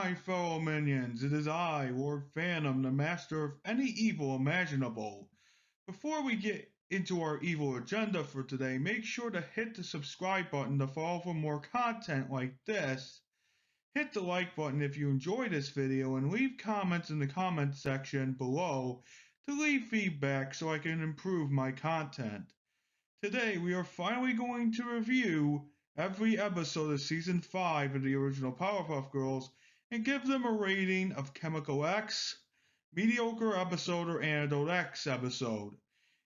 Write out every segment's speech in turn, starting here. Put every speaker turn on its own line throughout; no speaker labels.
my fellow minions, it is I, Lord Phantom, the master of any evil imaginable. Before we get into our evil agenda for today, make sure to hit the subscribe button to follow for more content like this. Hit the like button if you enjoyed this video and leave comments in the comments section below to leave feedback so I can improve my content. Today we are finally going to review every episode of Season 5 of the original Powerpuff Girls and give them a rating of Chemical X, Mediocre Episode, or Antidote X episode.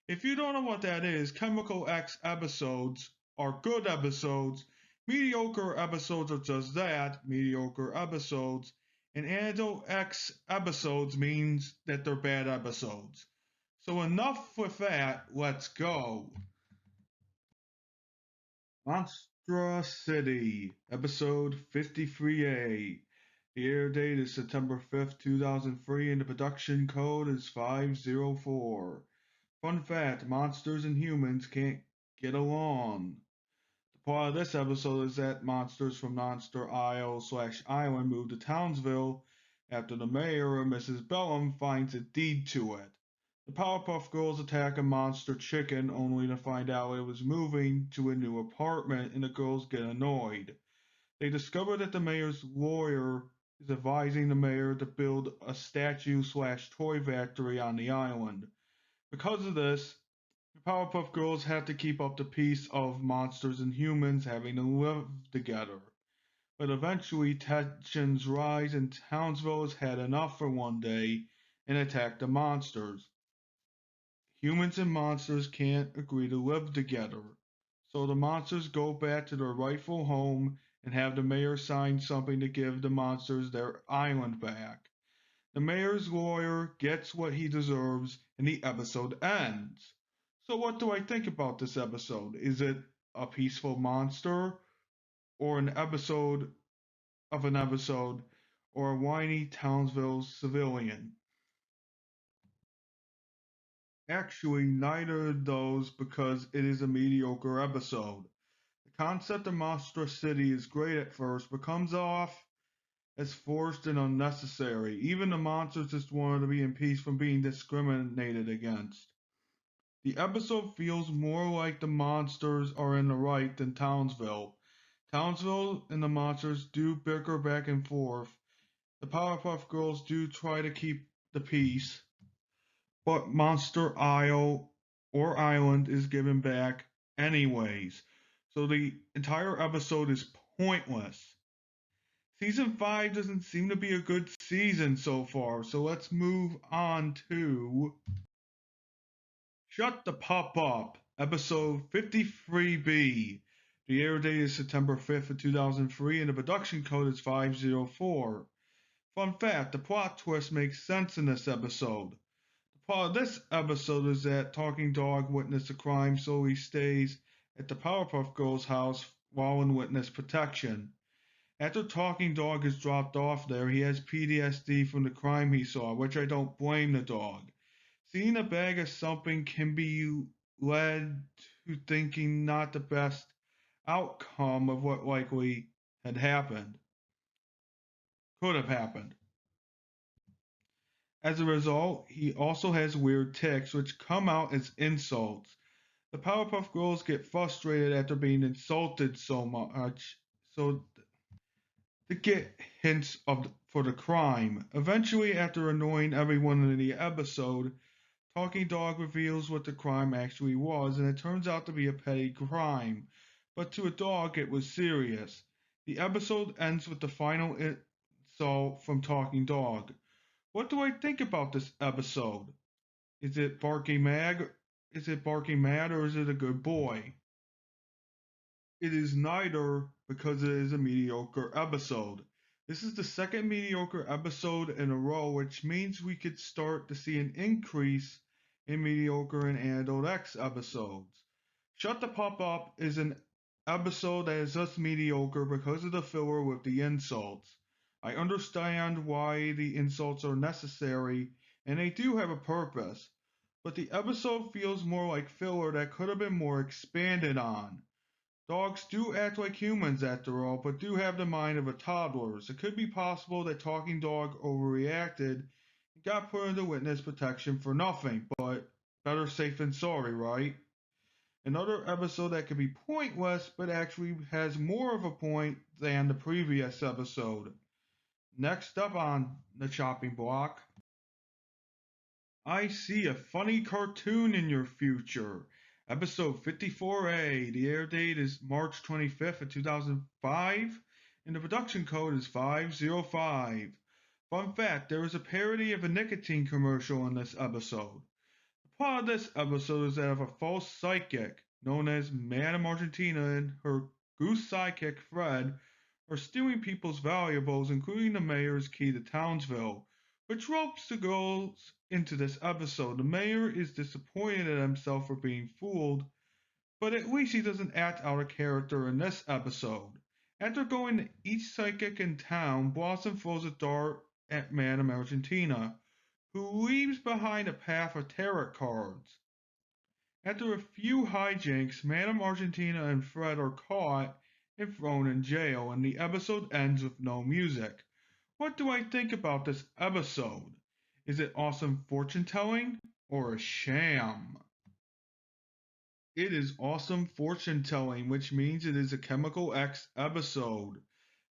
If you don't know what that is, Chemical X episodes are good episodes, mediocre episodes are just that, mediocre episodes, and Antidote X episodes means that they're bad episodes. So enough with that, let's go. Monstra-City, episode 53A. The air date is September 5th, 2003, and the production code is 504. Fun fact, monsters and humans can't get along. The plot of this episode is that monsters from Monster Isle/Island move to Townsville after the mayor, Mrs. Bellum, finds a deed to it. The Powerpuff Girls attack a monster chicken only to find out it was moving to a new apartment and the girls get annoyed. They discover that the mayor's lawyer is advising the mayor to build a statue/toy factory on the island. Because of this, the Powerpuff Girls have to keep up the peace of monsters and humans having to live together. But eventually tensions rise and Townsville has had enough for one day and attack the monsters. Humans and monsters can't agree to live together, so the monsters go back to their rightful home and have the mayor sign something to give the monsters their island back. The mayor's lawyer gets what he deserves and the episode ends. So what do I think about this episode? Is it a peaceful monster or an episode or a whiny Townsville civilian? Actually, neither of those because it is a mediocre episode. The concept of Monstra-City is great at first, but comes off as forced and unnecessary. Even the monsters just wanted to be in peace from being discriminated against. The episode feels more like the monsters are in the right than Townsville. Townsville and the monsters do bicker back and forth. The Powerpuff Girls do try to keep the peace, but Monster Isle or Island is given back anyways. So the entire episode is pointless. Season 5 doesn't seem to be a good season so far, so let's move on to Shut the Pup Up, episode 53B. The air date is September 5th of 2003 and the production code is 504. Fun fact, the plot twist makes sense in this episode. The plot of this episode is that Talking Dog witnessed a crime, so he stays at the Powerpuff Girls' house while in witness protection. After Talking Dog is dropped off there, he has PTSD from the crime he saw, which I don't blame the dog. Seeing a bag of something can be led to thinking not the best outcome of what likely had happened, could have happened. As a result, he also has weird tics which come out as insults. The Powerpuff Girls get frustrated after being insulted so much, so to get hints for the crime. Eventually, after annoying everyone in the episode, Talking Dog reveals what the crime actually was, and it turns out to be a petty crime. But to a dog, it was serious. The episode ends with the final insult from Talking Dog. What do I think about this episode? Is it barking mad? Is it barking mad, or is it a good boy? It is neither because it is a mediocre episode. This is the second mediocre episode in a row, which means we could start to see an increase in mediocre and Antidote X episodes. Shut the Pup Up is an episode that is just mediocre because of the filler with the insults. I understand why the insults are necessary, and they do have a purpose, but the episode feels more like filler that could have been more expanded on. Dogs do act like humans after all, but do have the mind of a toddler. So it could be possible that Talking Dog overreacted and got put into witness protection for nothing, but better safe than sorry, right? Another episode that could be pointless, but actually has more of a point than the previous episode. Next up on the chopping block, I see a funny cartoon in your future. Episode 54A. The air date is March 25th of 2005, and the production code is 505. Fun fact, there is a parody of a nicotine commercial in this episode. The plot of this episode is that of a false psychic known as Madame Argentina and her goose sidekick Fred are stealing people's valuables, including the mayor's key to Townsville, which ropes the girls into this episode. The mayor is disappointed at himself for being fooled, but at least he doesn't act out of character in this episode. After going to each psychic in town, Blossom throws a dart at Madame Argentina, who leaves behind a path of tarot cards. After a few hijinks, Madame Argentina and Fred are caught and thrown in jail, and the episode ends with no music. What do I think about this episode? Is it awesome fortune telling or a sham? It is awesome fortune telling, which means it is a Chemical X episode.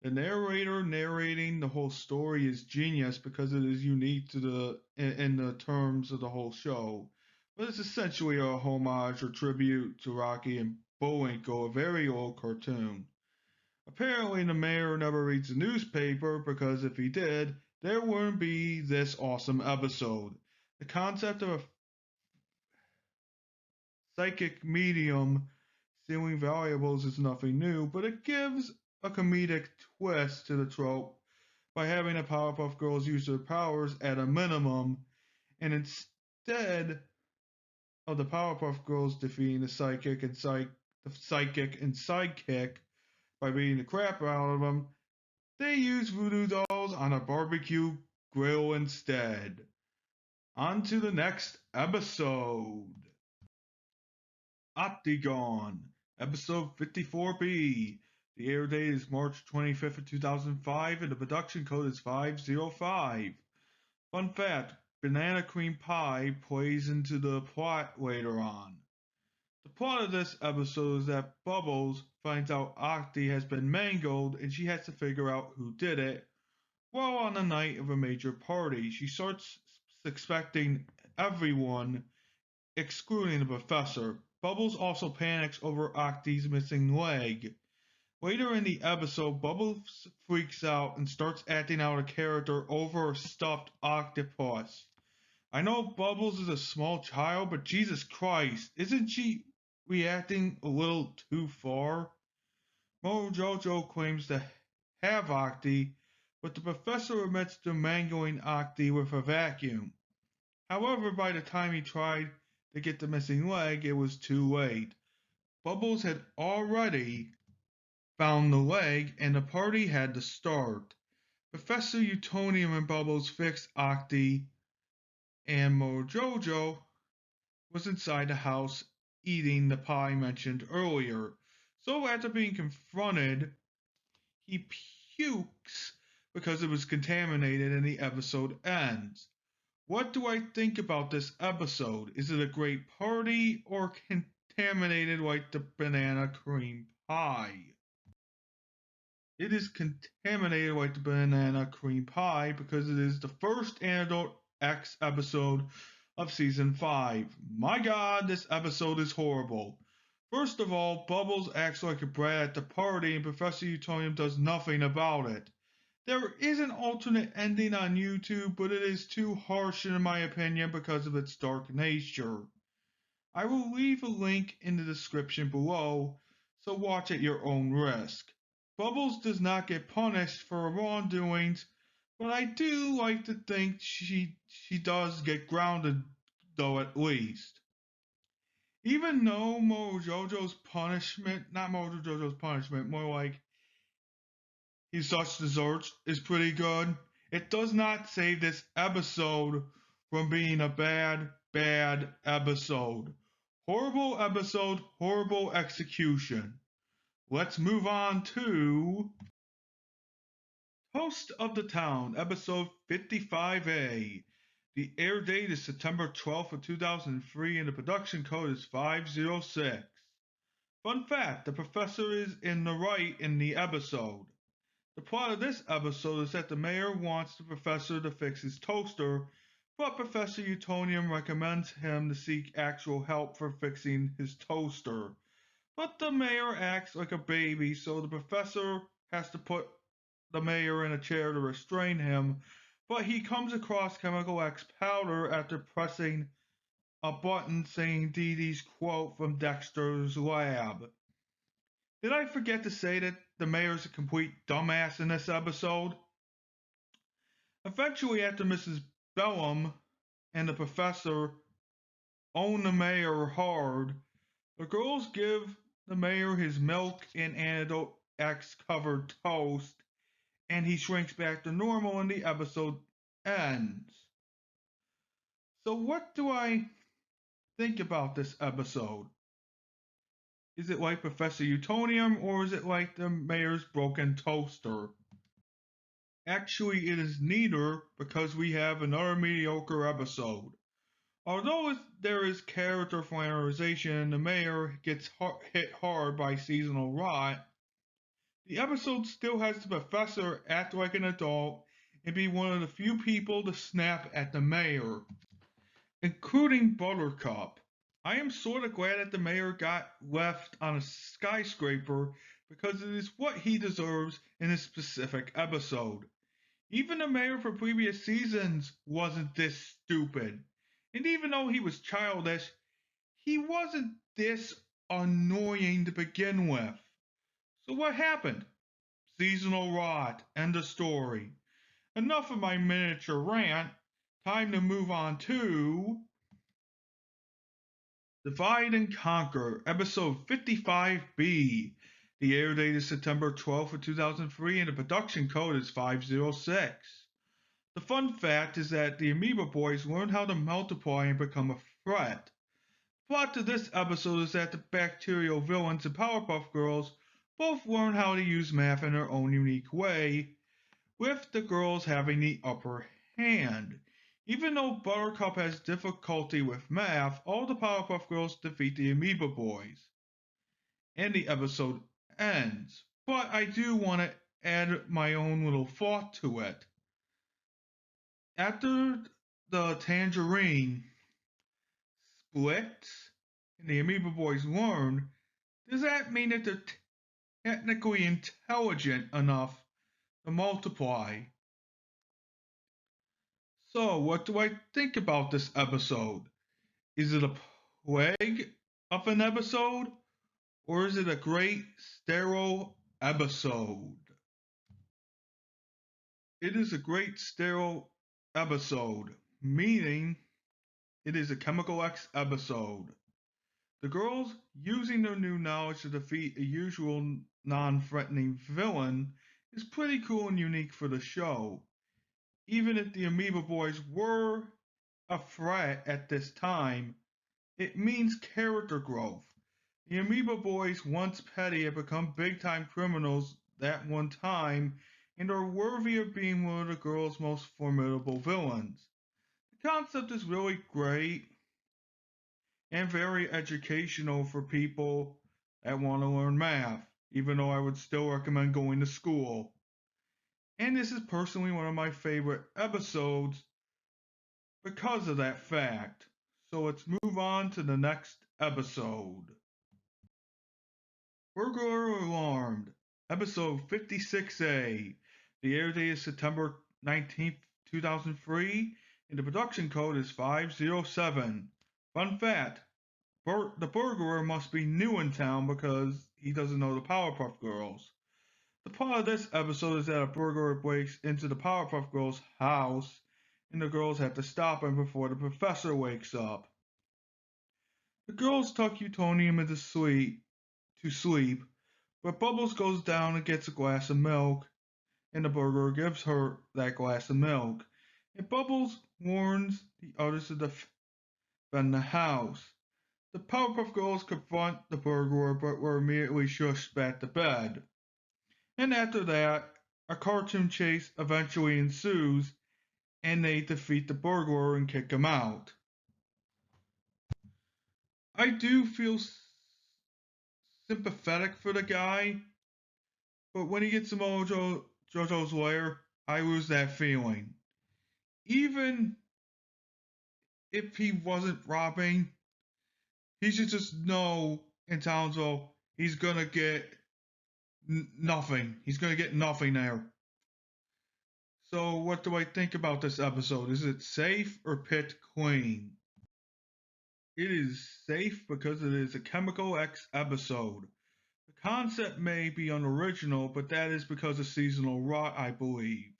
The narrator narrating the whole story is genius because it is unique to in the terms of the whole show. But it's essentially a homage or tribute to Rocky and Bullwinkle, a very old cartoon. Apparently, the mayor never reads the newspaper because if he did, there wouldn't be this awesome episode. The concept of a psychic medium stealing valuables is nothing new, but it gives a comedic twist to the trope by having the Powerpuff Girls use their powers at a minimum, and instead of the Powerpuff Girls defeating the psychic and sidekick by beating the crap out of them, they use voodoo dolls on a barbecue grill instead. On to the next episode. Octi Gone, episode 54B. The air date is March 25th of 2005 and the production code is 505. Fun fact, banana cream pie plays into the plot later on. The plot of this episode is that Bubbles finds out Octi has been mangled and she has to figure out who did it. While on the night of a major party, she starts suspecting everyone, excluding the professor. Bubbles also panics over Octi's missing leg. Later in the episode, Bubbles freaks out and starts acting out a character over a stuffed octopus. I know Bubbles is a small child, but Jesus Christ, isn't she reacting a little too far? Mojo claims to have Octi, but the professor admits to mangling Octi with a vacuum. However, by the time he tried to get the missing leg, it was too late. Bubbles had already found the leg, and the party had to start. Professor Utonium and Bubbles fixed Octi, and Mojo was inside the house eating the pie mentioned earlier. So after being confronted, he pukes because it was contaminated and the episode ends. What do I think about this episode? Is it a great party or contaminated like the banana cream pie? It is contaminated like the banana cream pie because it is the first Antidote X episode of season 5. My god, this episode is horrible. First of all, Bubbles acts like a brat at the party and Professor Utonium does nothing about it. There is an alternate ending on YouTube, but it is too harsh in my opinion because of its dark nature. I will leave a link in the description below, so watch at your own risk. Bubbles does not get punished for her wrongdoings, but I do like to think she does get grounded, though at least. Even though Mojojo's punishment, not Mojojo's punishment, more like his such desserts is pretty good, it does not save this episode from being a bad episode. Horrible episode, horrible execution. let's move on to Host of the Town, episode 55A. The air date is September 12th of 2003 and the production code is 506. Fun fact, the professor is in the right in the episode. The plot of this episode is that the mayor wants the professor to fix his toaster, but Professor Utonium recommends him to seek actual help for fixing his toaster. But the mayor acts like a baby, so the professor has to put the mayor in a chair to restrain him, but he comes across Chemical X powder after pressing a button saying Dee Dee's quote from Dexter's lab. Did I forget to say that the mayor's a complete dumbass in this episode? Eventually, after Mrs. Bellum and the professor own the mayor hard, the girls give the mayor his milk and Antidote X covered toast, and he shrinks back to normal and the episode ends. So, what do I think about this episode? Is it like Professor Utonium or is it like the mayor's broken toaster? Actually, it is neither because we have another mediocre episode. Although there is character flannerization and the mayor gets hit hard by seasonal rot, the episode still has the professor act like an adult and be one of the few people to snap at the mayor, including Buttercup. I am sort of glad that the mayor got left on a skyscraper because it is what he deserves in this specific episode. Even the mayor for previous seasons wasn't this stupid. And even though he was childish, he wasn't this annoying to begin with. So what happened? Seasonal rot. End of story. Enough of my miniature rant. Time to move on to Divide and Conquer, episode 55B. The air date is September 12th of 2003 and the production code is 506. The fun fact is that the Amoeba Boys learn how to multiply and become a threat. Plot to this episode is that the bacterial villains and Powerpuff Girls both learn how to use math in their own unique way, with the girls having the upper hand. Even though Buttercup has difficulty with math, all the Powerpuff Girls defeat the Amoeba Boys. And the episode ends. But I do want to add my own little thought to it. After the Tangerine splits and the Amoeba Boys learn, does that mean that they're technically intelligent enough to multiply? So, what do I think about this episode? Is it a plague of an episode? Or is it a great sterile episode? It is a great sterile episode, meaning it is a Chemical X episode. The girls using their new knowledge to defeat a usual non-threatening villain is pretty cool and unique for the show. Even if the Amoeba Boys were a threat at this time, it means character growth. The Amoeba Boys, once petty, have become big-time criminals that one time and are worthy of being one of the girls' most formidable villains. The concept is really great and very educational for people that want to learn math, even though I would still recommend going to school. And this is personally one of my favorite episodes because of that fact. So let's move on to the next episode. Burglar Alarmed, episode 56A. The air date is September 19th, 2003, and the production code is 507. Fun fact, the burglar must be new in town because he doesn't know the Powerpuff Girls. The plot of this episode is that a burglar breaks into the Powerpuff Girls' house, and the girls have to stop him before the professor wakes up. The girls tuck Utonium into sleep, but Bubbles goes down and gets a glass of milk, and the burglar gives her that glass of milk. And Bubbles warns the others to defend the house. The Powerpuff Girls confront the burglar but were immediately shushed back to bed. And after that, a cartoon chase eventually ensues and they defeat the burglar and kick him out. I do feel sympathetic for the guy, but when he gets to Mojo's lair, I lose that feeling. Even if he wasn't robbing, he should just know in Townsville he's gonna get nothing. He's gonna get nothing there. So, what do I think about this episode? Is it safe or pit clean? It is safe because it is a Chemical X episode. The concept may be unoriginal, but that is because of seasonal rot, I believe.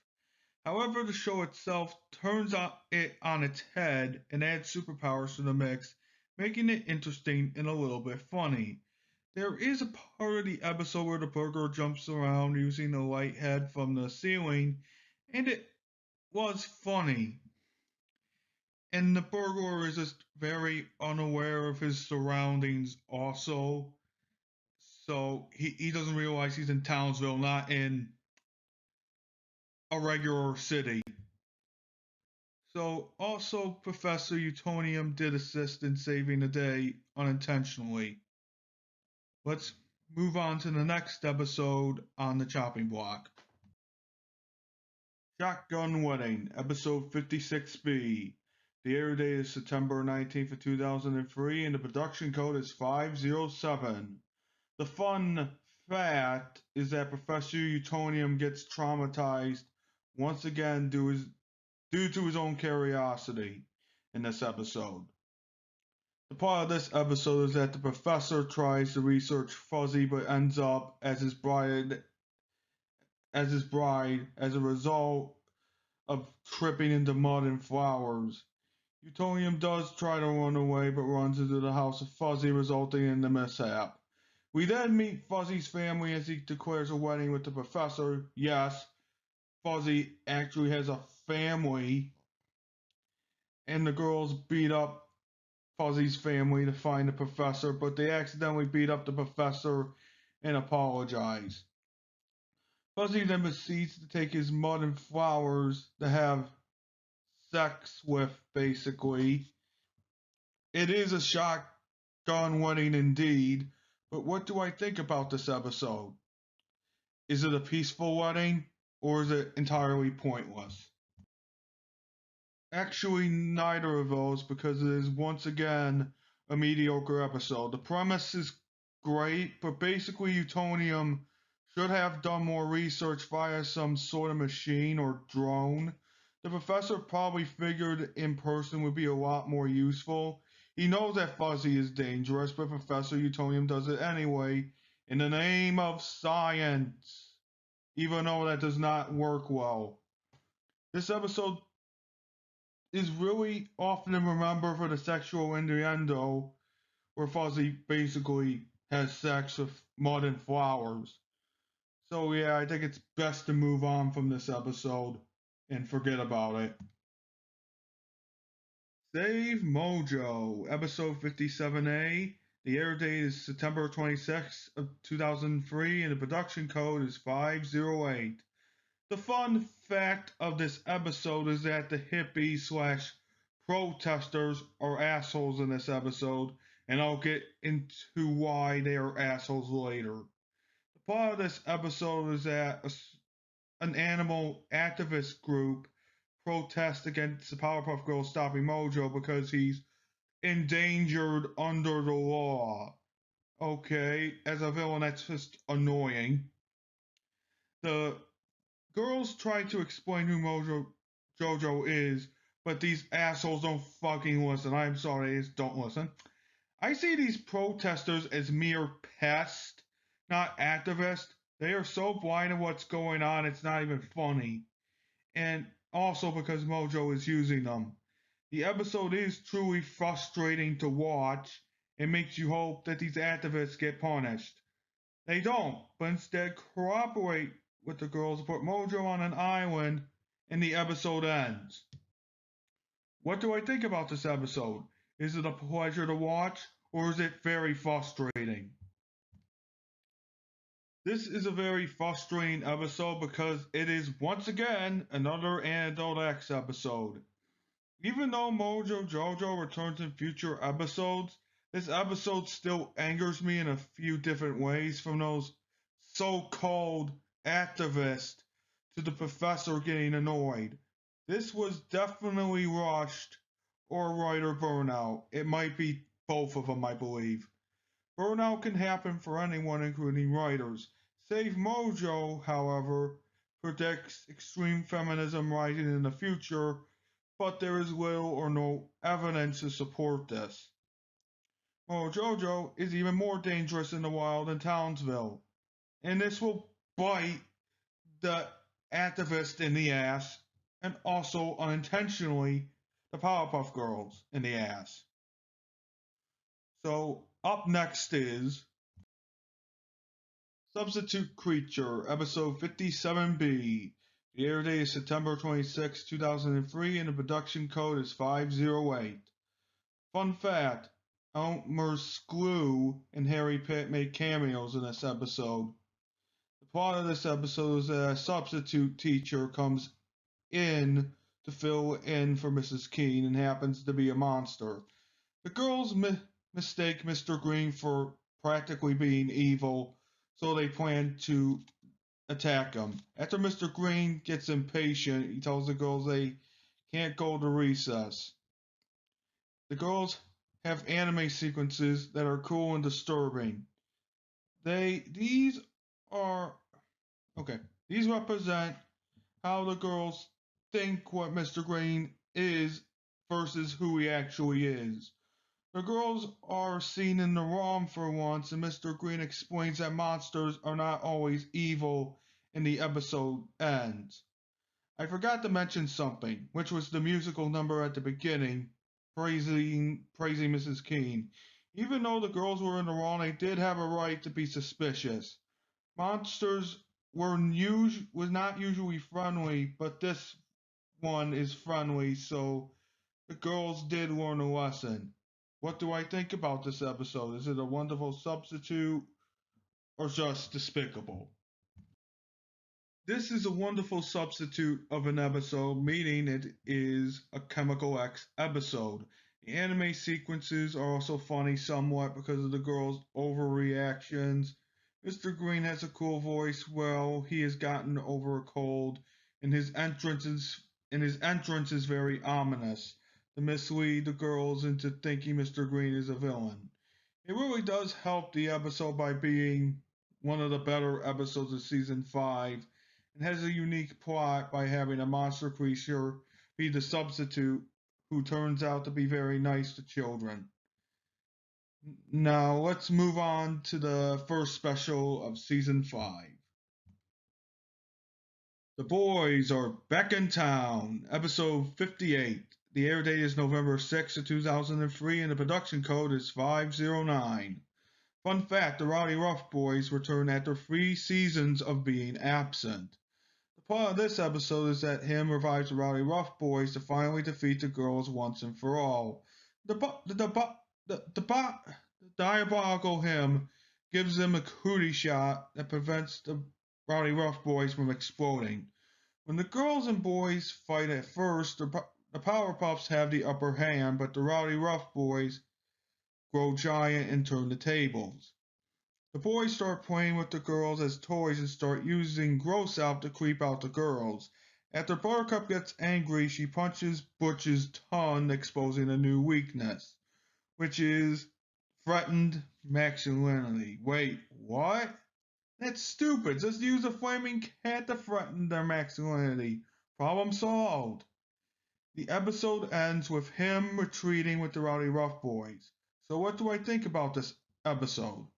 However, the show itself turns it on its head and adds superpowers to the mix, making it interesting and a little bit funny. There is a part of the episode where the burglar jumps around using the light head from the ceiling, and it was funny. And the burglar is just very unaware of his surroundings also. So he doesn't realize he's in Townsville, not in a regular city. So also Professor Utonium did assist in saving the day unintentionally. Let's move on to the next episode on the chopping block. Shotgun Wedding, episode 56B. The air date is September 19th, 2003, and the production code is 507. The fun fact is that Professor Utonium gets traumatized once again due to his own curiosity in this episode. The part of this episode is that the professor tries to research Fuzzy but ends up as his bride as a result of tripping into mud and flowers. Utonium does try to run away but runs into the house of Fuzzy, resulting in the mishap. We then meet Fuzzy's family as he declares a wedding with the professor. Yes, Fuzzy actually has a family, and the girls beat up Fuzzy's family to find the professor, but they accidentally beat up the professor and apologize. Fuzzy then proceeds to take his mud and flowers to have sex with, basically. It is a shotgun wedding indeed, but what do I think about this episode? Is it a peaceful wedding, or is it entirely pointless? Actually, neither of those, because it is once again a mediocre episode. The premise is great, but basically, Utonium should have done more research via some sort of machine or drone. The professor probably figured in person would be a lot more useful. He knows that Fuzzy is dangerous, but Professor Utonium does it anyway in the name of science, even though that does not work well. This episode is really often remembered for the sexual innuendo where Fuzzy basically has sex with mud and flowers. So yeah, I think it's best to move on from this episode and forget about it. Save Mojo, episode 57A. The air date is September 26th of 2003 and the production code is 508. The fun fact of this episode is that the hippies slash protesters are assholes in this episode, and I'll get into why they are assholes later. The part of this episode is that an animal activist group protests against the Powerpuff Girls stopping Mojo because he's endangered under the law. Okay, as a villain, that's just annoying. The girls try to explain who Jojo is, but these assholes don't fucking listen. I'm sorry, they just don't listen. I see these protesters as mere pests, not activists. They are so blind to what's going on, it's not even funny. And also because Mojo is using them. The episode is truly frustrating to watch and makes you hope that these activists get punished. They don't, but instead cooperate with the girls to put Mojo on an island and the episode ends. What do I think about this episode? Is it a pleasure to watch or is it very frustrating? This is a very frustrating episode because it is once again another Antidote X episode. Even though Mojo Jojo returns in future episodes, this episode still angers me in a few different ways, from those so-called activists to the professor getting annoyed. This was definitely rushed or writer burnout. It might be both of them, I believe. Burnout can happen for anyone, including writers. Save Mojo, however, predicts extreme feminism rising in the future, but there is little or no evidence to support this. Mojo is even more dangerous in the wild than Townsville, and this will bite the activist in the ass, and also unintentionally the Powerpuff Girls in the ass. So up next is Substitute Creature, episode 57B. The air date is September 26, 2003, and the production code is 508. Fun fact, Elmer Sklew and Harry Pitt made cameos in this episode. The plot of this episode is that a substitute teacher comes in to fill in for Mrs. Keene and happens to be a monster. The girls mistake Mr. Green for practically being evil, so they plan to attack him. After Mr. Green gets impatient, he tells the girls they can't go to recess. The girls have anime sequences that are cool and disturbing. These are okay. These represent how the girls think what Mr. Green is versus who he actually is. The girls are seen in the wrong for once, and Mr. Green explains that monsters are not always evil, and the episode ends. I forgot to mention something, which was the musical number at the beginning, praising Mrs. Keene. Even though the girls were in the wrong, they did have a right to be suspicious. Monsters was not usually friendly, but this one is friendly, so the girls did learn a lesson. What do I think about this episode? Is it a wonderful substitute or just despicable? This is a wonderful substitute of an episode, meaning it is a Chemical X episode. The anime sequences are also funny somewhat because of the girls' overreactions. Mr. Green has a cool voice. Well, he has gotten over a cold, and his entrance is very ominous to mislead the girls into thinking Mr. Green is a villain. It really does help the episode by being one of the better episodes of season 5, and has a unique plot by having a monster creature be the substitute who turns out to be very nice to children. Now let's move on to the first special of season 5. The boys are back in town, episode 58. The air date is November 6th, 2003, and the production code is 509. Fun fact, the Rowdy Rough Boys return after 3 seasons of being absent. The plot of this episode is that him revives the Rowdy Rough Boys to finally defeat the girls once and for all. The diabolical him gives them a cootie shot that prevents the Rowdy Rough Boys from exploding. When the girls and boys fight at first, the Powerpuffs have the upper hand, but the Rowdy Rough Boys grow giant and turn the tables. The boys start playing with the girls as toys and start using Gross Out to creep out the girls. After Buttercup gets angry, she punches Butch's tongue, exposing a new weakness, which is threatened masculinity. Wait, what? That's stupid. Just use a flaming cat to threaten their masculinity. Problem solved. The episode ends with him retreating with the Rowdy Rough Boys. So what do I think about this episode?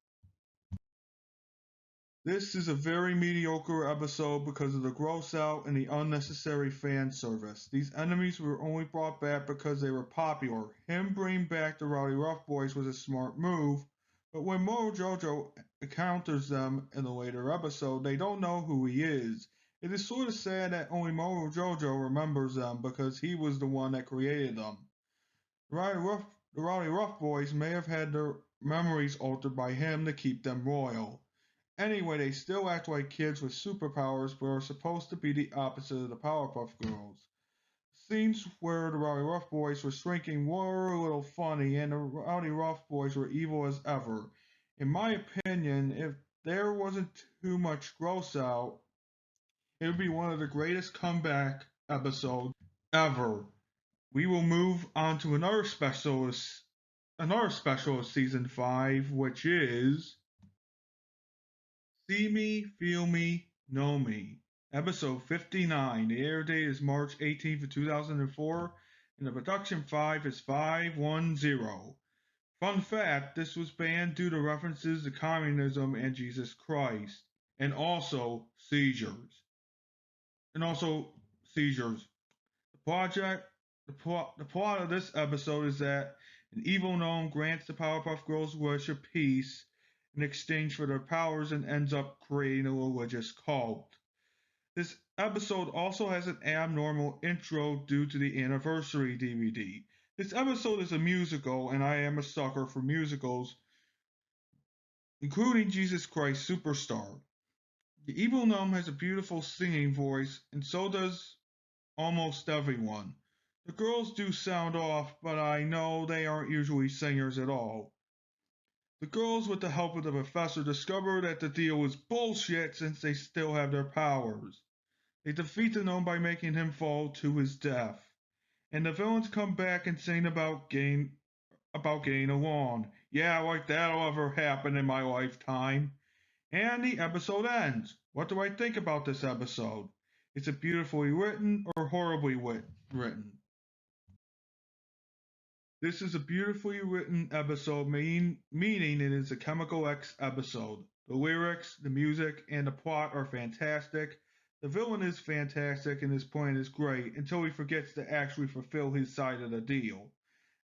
This is a very mediocre episode because of the gross out and the unnecessary fan service. These enemies were only brought back because they were popular. Him bringing back the Rowdy Rough Boys was a smart move, but when Mojo encounters them in the later episode, they don't know who he is. It is sort of sad that only Mojo remembers them because he was the one that created them. The Rowdy Rough The Rowdy Rough Boys may have had their memories altered by him to keep them royal. Anyway, they still act like kids with superpowers but are supposed to be the opposite of the Powerpuff Girls. Scenes where the Rowdy Rough Boys were shrinking were a little funny, and the Rowdy Rough Boys were evil as ever. In my opinion, if there wasn't too much gross out, it would be one of the greatest comeback episodes ever. We will move on to another special of season 5, which is Me Feel Me Gnomey, episode 59. The air date is March 18th, 2004, and the production 5 is 510. Fun fact, this was banned due to references to communism and Jesus Christ, and also seizures. And also seizures. The project, the plot of this episode is that an evil gnome grants the Powerpuff Girls wish of peace in exchange for their powers and ends up creating a religious cult. This episode also has an abnormal intro due to the anniversary DVD. This episode is a musical, and I am a sucker for musicals, including Jesus Christ Superstar. The evil gnome has a beautiful singing voice, and so does almost everyone. The girls do sound off, but I know they aren't usually singers at all. The girls, with the help of the professor, discover that the deal is bullshit since they still have their powers. They defeat the gnome by making him fall to his death. And the villains come back and sing about getting along. Yeah, like that'll ever happen in my lifetime. And the episode ends. What do I think about this episode? Is it beautifully written or horribly written? This is a beautifully written episode, meaning it is a Chemical X episode. The lyrics, the music, and the plot are fantastic. The villain is fantastic and his plan is great until he forgets to actually fulfill his side of the deal.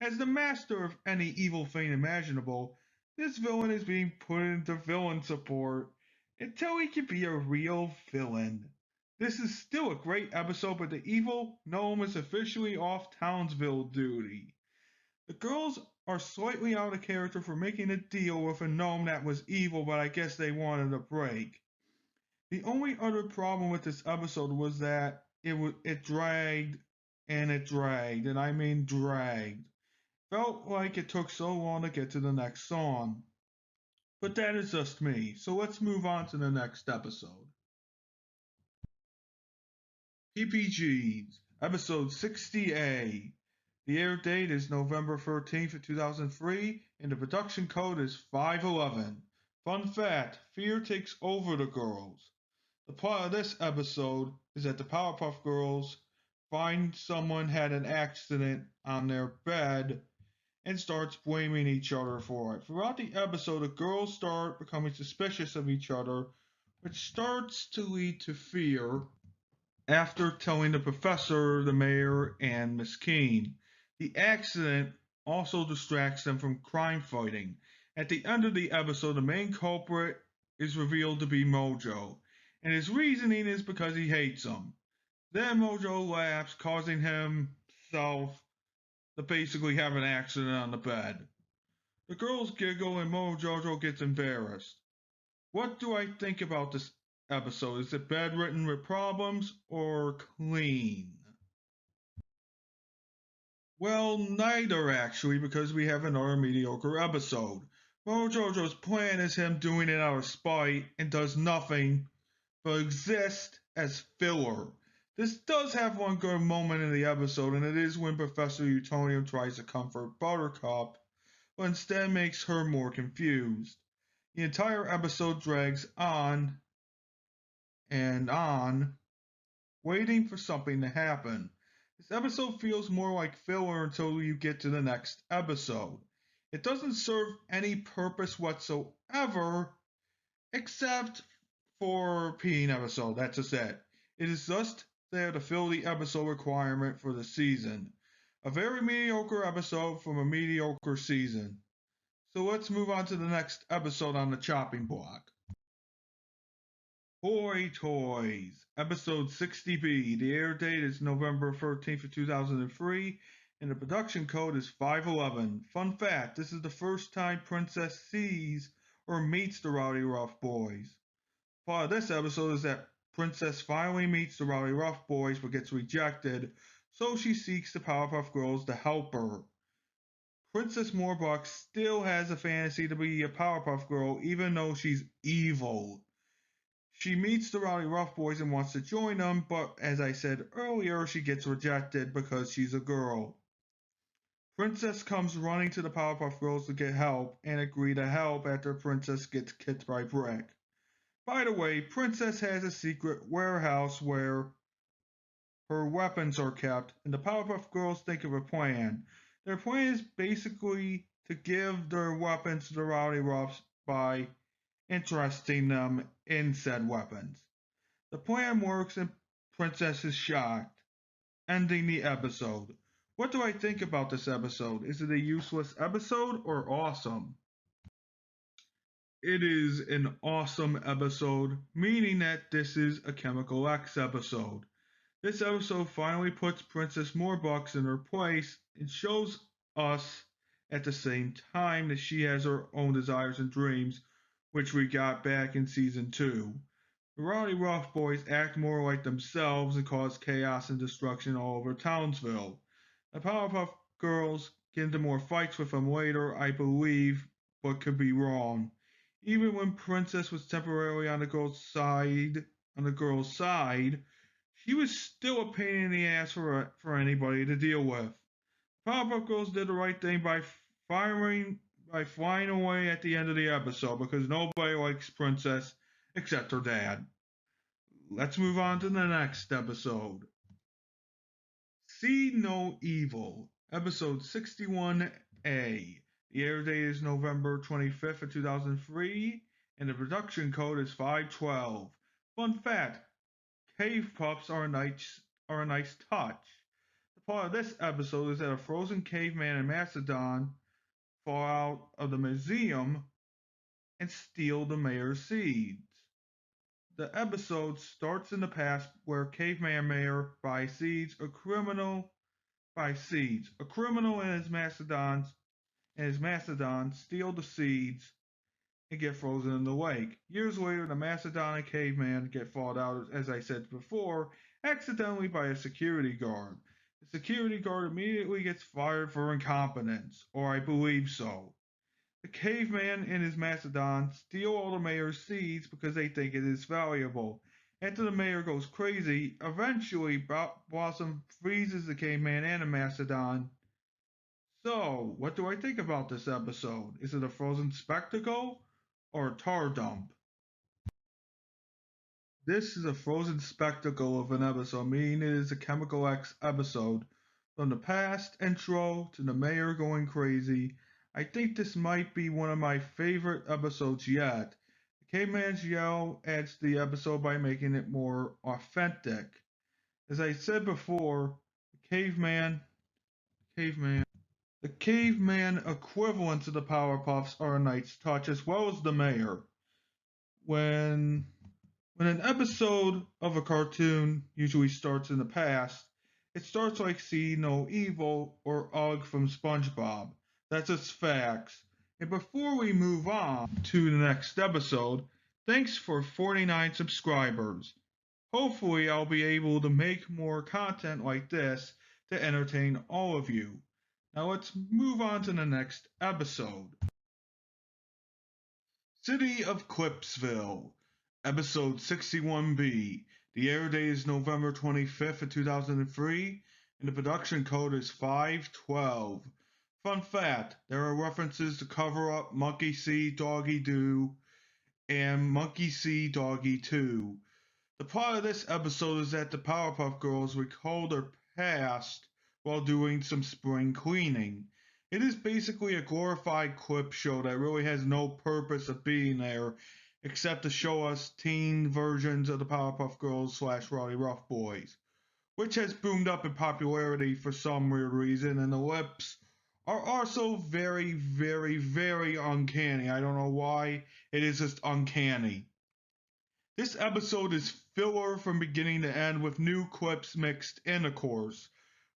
As the master of any evil thing imaginable, this villain is being put into villain support until he can be a real villain. This is still a great episode, but the evil gnome is officially off Townsville duty. The girls are slightly out of character for making a deal with a gnome that was evil, but I guess they wanted a break. The only other problem with this episode was that it dragged and it dragged, and I mean dragged. Felt like it took so long to get to the next song. But that is just me, so let's move on to the next episode. PPGs, episode 60A. The air date is November 13th, 2003, and the production code is 511. Fun fact, fear takes over the girls. The plot of this episode is that the Powerpuff Girls find someone had an accident on their bed and starts blaming each other for it. Throughout the episode, the girls start becoming suspicious of each other, which starts to lead to fear after telling the professor, the mayor, and Miss Keene. The accident also distracts them from crime fighting. At the end of the episode, the main culprit is revealed to be Mojo, and his reasoning is because he hates him. Then Mojo laughs, causing himself to basically have an accident on the bed. The girls giggle and Mojo gets embarrassed. What do I think about this episode? Is it bad written with problems or clean? Well, neither actually, because we have another mediocre episode. Mojo's plan is him doing it out of spite and does nothing but exist as filler. This does have one good moment in the episode, and it is when Professor Utonium tries to comfort Buttercup, but instead makes her more confused. The entire episode drags on and on, waiting for something to happen. This episode feels more like filler until you get to the next episode. It doesn't serve any purpose whatsoever, except for peeing episode. That's just it. It is just there to fill the episode requirement for the season. A very mediocre episode from a mediocre season. So let's move on to the next episode on the chopping block. Toy Toys, episode 60B. The air date is November 13th, 2003, and the production code is 511. Fun fact, this is the first time Princess sees or meets the Rowdy Rough Boys. Part of this episode is that Princess finally meets the Rowdy Rough Boys but gets rejected, so she seeks the Powerpuff Girls to help her. Princess Morbuck still has a fantasy to be a Powerpuff Girl even though she's evil. She meets the Rowdy Rough Boys and wants to join them, but as I said earlier, she gets rejected because she's a girl. Princess comes running to the Powerpuff Girls to get help and agree to help after Princess gets kicked by Brick. By the way, Princess has a secret warehouse where her weapons are kept, and the Powerpuff Girls think of a plan. Their plan is basically to give their weapons to the Rowdy Roughs by interesting them in said weapons. The plan works and Princess is shocked, ending the episode. What do I think about this episode? Is it a useless episode or awesome? It is an awesome episode, meaning that this is a Chemical X episode. This episode finally puts Princess Morbucks in her place and shows us at the same time that she has her own desires and dreams, which we got back in season 2. The Rowdy Rough Boys act more like themselves and cause chaos and destruction all over Townsville. The Powerpuff Girls get into more fights with them later, I believe, but could be wrong. Even when Princess was temporarily on the girl's side, she was still a pain in the ass for anybody to deal with. Powerpuff Girls did the right thing by flying away at the end of the episode because nobody likes Princess except her dad. Let's move on to the next episode. See No Evil, episode 61A. The air date is November 25th of 2003, and the production code is 512. Fun fact, cave pups are a nice touch. The part of this episode is that a frozen caveman and mastodon fall out of the museum and steal the mayor's seeds. The episode starts in the past where caveman mayor buys seeds. A criminal and his mastodons steal the seeds and get frozen in the lake. Years later, the mastodon and caveman get fought out, as I said before, accidentally by a security guard. The security guard immediately gets fired for incompetence, or I believe so. The caveman and his mastodon steal all the mayor's seeds because they think it is valuable. After the mayor goes crazy, eventually Blossom freezes the caveman and the mastodon. So, what do I think about this episode? Is it a frozen spectacle or a tar dump? This is a frozen spectacle of an episode, meaning it is a Chemical X episode. From the past intro to the mayor going crazy, I think this might be one of my favorite episodes yet. The caveman's yell adds to the episode by making it more authentic. As I said before, caveman, the caveman equivalents of the Powerpuffs are a nice touch, as well as the mayor. When an episode of a cartoon usually starts in the past, it starts like See No Evil or Ugg from SpongeBob. That's just facts. And before we move on to the next episode, thanks for 49 subscribers. Hopefully I'll be able to make more content like this to entertain all of you. Now let's move on to the next episode. City of Clipsville, episode 61B. The air date is November 25th of 2003, and the production code is 512. Fun fact, there are references to Cover Up, Monkey See, Doggy Do, and Monkey See, Doggy 2. The plot of this episode is that the Powerpuff Girls recall their past while doing some spring cleaning. It is basically a glorified clip show that really has no purpose of being there except to show us teen versions of the Powerpuff Girls / Rowdy Rough Boys, which has boomed up in popularity for some weird reason, and the lips are also very, very, very uncanny. I don't know why, it is just uncanny. This episode is filler from beginning to end with new clips mixed in, of course.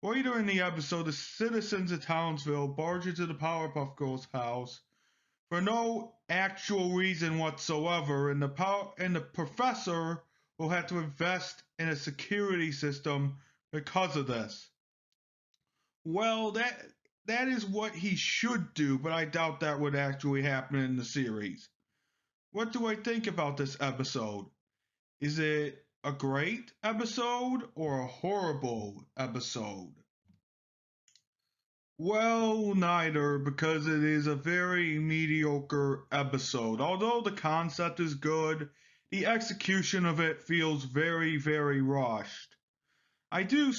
Later in the episode, the citizens of Townsville barge into the Powerpuff Girls' house for no actual reason whatsoever, and the professor will have to invest in a security system because of this. Well, that is what he should do, but I doubt that would actually happen in the series. What do I think about this episode? Is it a great episode or a horrible episode? Well, neither, because it is a very mediocre episode. Although the concept is good, the execution of it feels very, very rushed. I do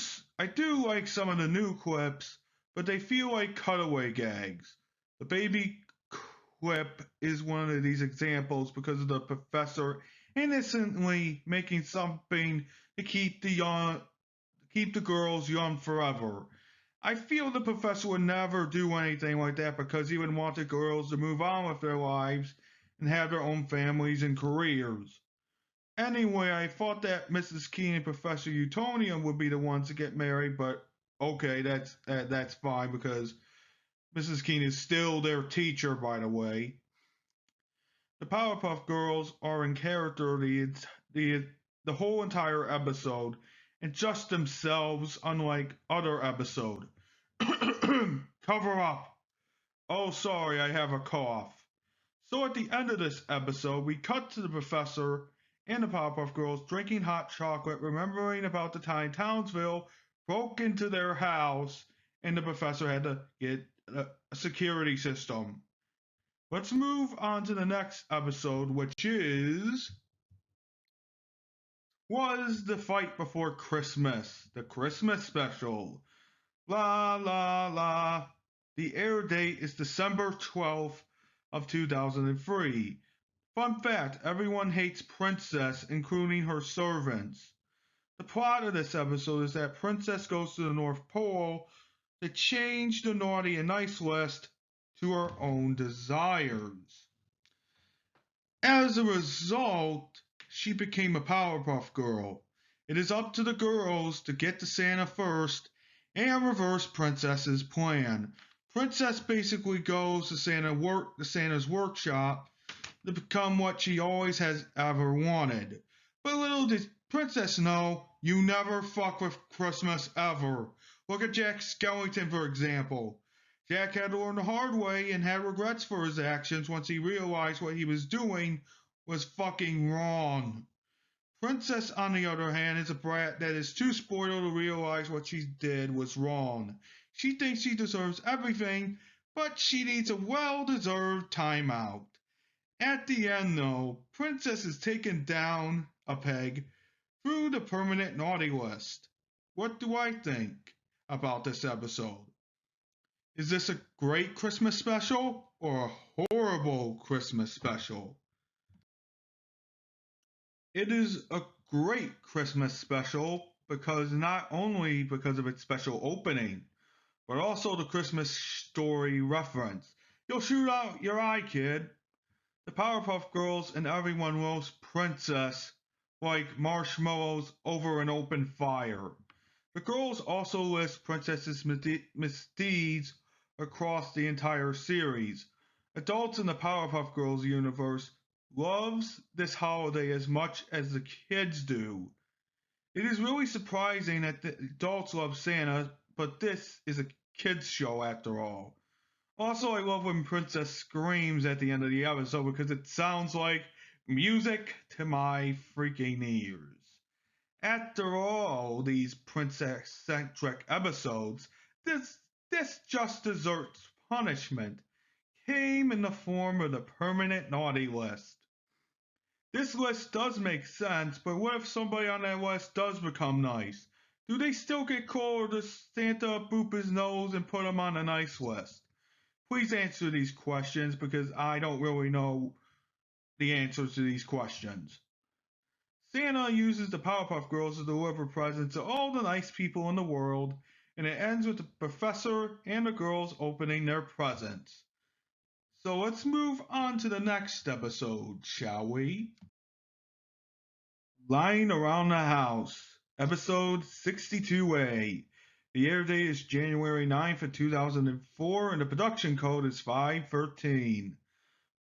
like some of the new clips, but they feel like cutaway gags. The baby clip is one of these examples because of the professor innocently making something to keep the girls young forever. I feel the professor would never do anything like that because he would want the girls to move on with their lives and have their own families and careers. Anyway, I thought that Mrs. Keene and Professor Utonium would be the ones to get married, but okay, that's fine because Mrs. Keene is still their teacher, by the way. The Powerpuff Girls are in character the whole entire episode, and just themselves, unlike other episode. Cover up. Oh, sorry, I have a cough. So at the end of this episode, we cut to the professor and the Powerpuff Girls drinking hot chocolate, remembering about the time Townsville broke into their house and the professor had to get a security system. Let's move on to the next episode, which was the fight before Christmas, the Christmas special. La la la. The air date is December 12th of 2003. Fun fact, everyone hates Princess, including her servants. The plot of this episode is that Princess goes to the North Pole to change the naughty and nice list to her own desires. As a result, she became a Powerpuff Girl. It is up to the girls to get to Santa first and reverse Princess's plan. Princess basically goes to Santa's workshop to become what she always has ever wanted. But little did Princess know, you never fuck with Christmas ever. Look at Jack Skellington, for example. Jack had to learn the hard way and had regrets for his actions once he realized what he was doing was fucking wrong. Princess, on the other hand, is a brat that is too spoiled to realize what she did was wrong. She thinks she deserves everything, but she needs a well-deserved timeout. At the end, though, Princess is taken down a peg through the permanent naughty list. What do I think about this episode? Is this a great Christmas special or a horrible Christmas special? It is a great Christmas special because not only because of its special opening, but also the Christmas story reference. You'll shoot out your eye, kid. The Powerpuff Girls and everyone roast Princess like marshmallows over an open fire. The girls also list Princess's misdeeds across the entire series. Adults in the Powerpuff Girls universe loves this holiday as much as the kids do. It is really surprising that the adults love Santa, but this is a kids show after all. Also, I love when Princess screams at the end of the episode because it sounds like music to my freaking ears. After all these princess-centric episodes, this just deserts punishment came in the form of the permanent naughty list. This list does make sense, but what if somebody on that list does become nice? Do they still get cold, or does Santa boop his nose and put them on a nice list? Please answer these questions because I don't really know the answers to these questions. Santa uses the Powerpuff Girls to deliver presents to all the nice people in the world, and it ends with the professor and the girls opening their presents. So let's move on to the next episode, shall we? Lying Around the House, episode 62A. The air date is January 9th of 2004, and the production code is 513.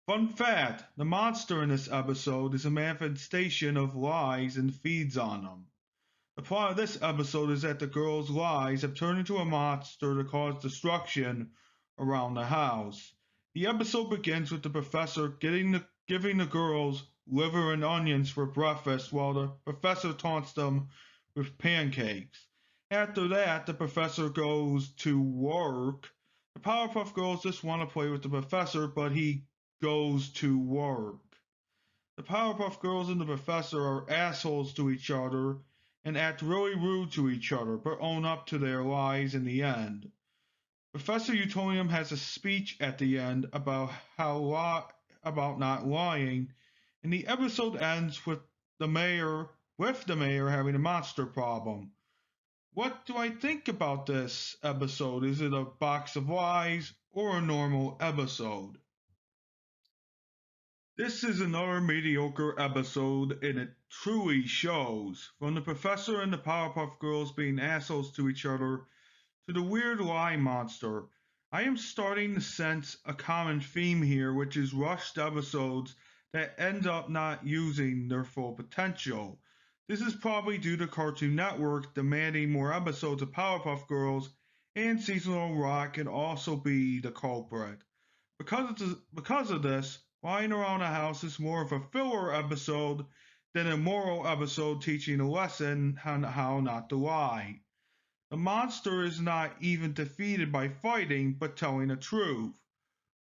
Fun fact, the monster in this episode is a manifestation of lies and feeds on them. The plot of this episode is that the girls' lies have turned into a monster to cause destruction around the house. The episode begins with the professor giving the girls liver and onions for breakfast while the professor taunts them with pancakes. After that, the professor goes to work. The Powerpuff Girls just want to play with the professor, but he goes to work. The Powerpuff Girls and the Professor are assholes to each other and act really rude to each other, but own up to their lies in the end. Professor Utonium has a speech at the end about about not lying, and the episode ends with the mayor having a monster problem. What do I think about this episode? Is it a box of lies or a normal episode? This is another mediocre episode, and it truly shows. From the professor and the Powerpuff Girls being assholes to each other, to the weird lie monster, I am starting to sense a common theme here, which is rushed episodes that end up not using their full potential. This is probably due to Cartoon Network demanding more episodes of Powerpuff Girls, and seasonal rock can also be the culprit. Because of this, lying around the house is more of a filler episode than a moral episode teaching a lesson on how not to lie. The monster is not even defeated by fighting, but telling the truth,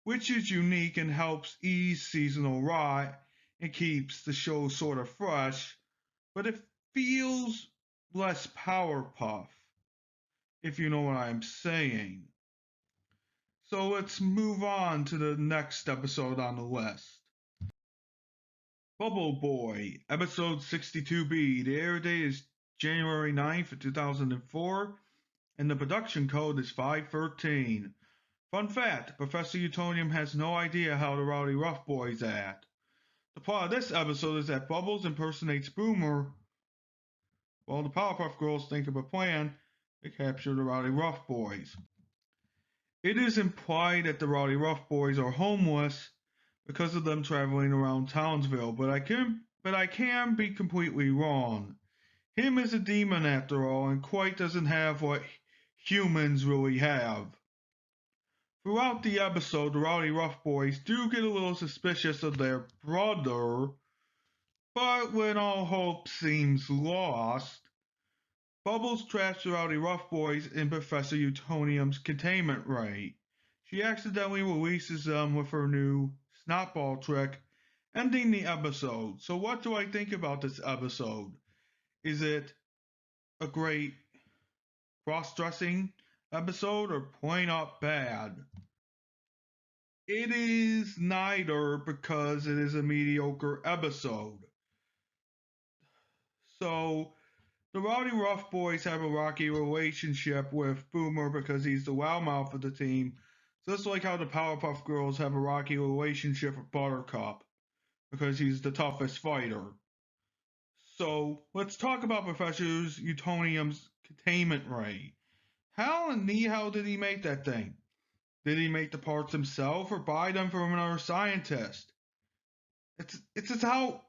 which is unique and helps ease seasonal rot and keeps the show sort of fresh, but it feels less Powerpuff, if you know what I'm saying. So let's move on to the next episode on the list. Bubble Boy, episode 62B. The air date is January 9th, 2004, and the production code is 513. Fun fact, Professor Utonium has no idea how the Rowdy Rough Boys act. The plot of this episode is that Bubbles impersonates Boomer, while the Powerpuff Girls think of a plan to capture the Rowdy Rough Boys. It is implied that the Rowdy Rough Boys are homeless because of them traveling around Townsville, but I can be completely wrong. Him is a demon after all, and quite doesn't have what humans really have. Throughout the episode, the Rowdy Rough Boys do get a little suspicious of their brother, but when all hope seems lost, Bubbles traps the Rowdy Rough Boys in Professor Utonium's containment ray. She accidentally releases them with her new snotball trick, ending the episode. So what do I think about this episode? Is it a great cross-dressing episode or plain up bad? It is neither because it is a mediocre episode. So the Rowdy Rough Boys have a rocky relationship with Boomer because he's the loudmouth of the team, just like how the Powerpuff Girls have a rocky relationship with Buttercup because he's the toughest fighter. So let's talk about Professor Utonium's containment ray. How in the hell did he make that thing? Did he make the parts himself or buy them from another scientist? It's just how?